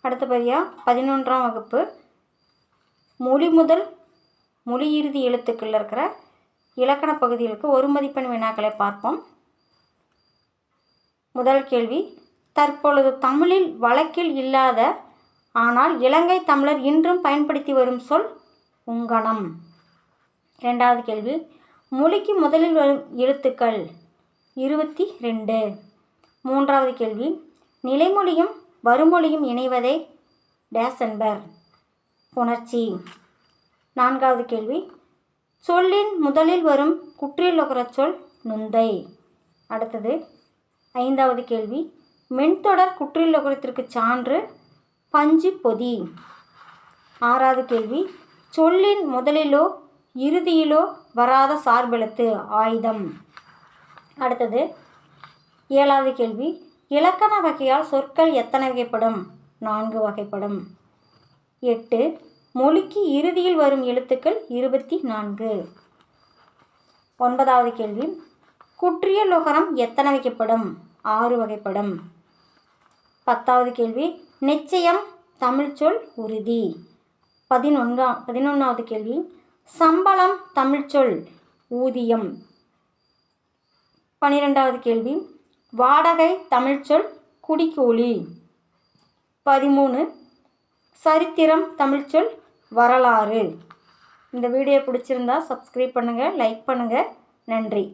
அடுத்தபடியாக 11ஆம் வகுப்பு மொழி முதல் மொழி இறுதி எழுத்துக்களில் இருக்கிற இலக்கண பகுதிகளுக்கு ஒரு மதிப்பெண் வினாக்களை பார்ப்போம். முதல் கேள்வி, தற்பொழுது தமிழில் வழக்கில் இல்லாத ஆனால் இலங்கை தமிழர் இன்றும் பயன்படுத்தி வரும் சொல் உங்கணம். இரண்டாவது கேள்வி, மொழிக்கு முதலில் வரும் எழுத்துக்கள் 22. மூன்றாவது கேள்வி, நிலைமொழியும் வருமொழியும் இணைவதை டேஸ் என்பர். புணர்ச்சி. நான்காவது கேள்வி, சொல்லின் முதலில் வரும் குற்றியலுகர சொல் நுந்தை. அடுத்தது 5வது கேள்வி, மென்தொடர் குற்றியலுகரத்திற்கு சான்று பஞ்சு பொதி. 6வது கேள்வி, சொல்லின் முதலிலோ இறுதியிலோ வராத சார்பெழுத்து ஆயுதம். அடுத்தது 7வது கேள்வி, இலக்கண வகையால் சொற்கள் எத்தனை வகைப்படும்? 4 வகைப்படும். 8, மொழிக்கு இறுதியில் வரும் எழுத்துக்கள் 24. 9வது கேள்வி, குற்றியலுகரம் எத்தனை வகைப்படும்? 6 வகைப்படும். 10வது கேள்வி, நிச்சயம் தமிழ்ச்சொல் உறுதி. 11வது கேள்வி, சம்பளம் தமிழ்ச்சொல் ஊதியம். 12வது கேள்வி, வாடகை தமிழ்ச்சொல் குடிக்கூலி. 13, சரித்திரம் தமிழ்ச்சொல் வரலாறு. இந்த வீடியோ பிடிச்சிருந்தா சப்ஸ்கிரைப் பண்ணுங்கள், லைக் பண்ணுங்கள். நன்றி.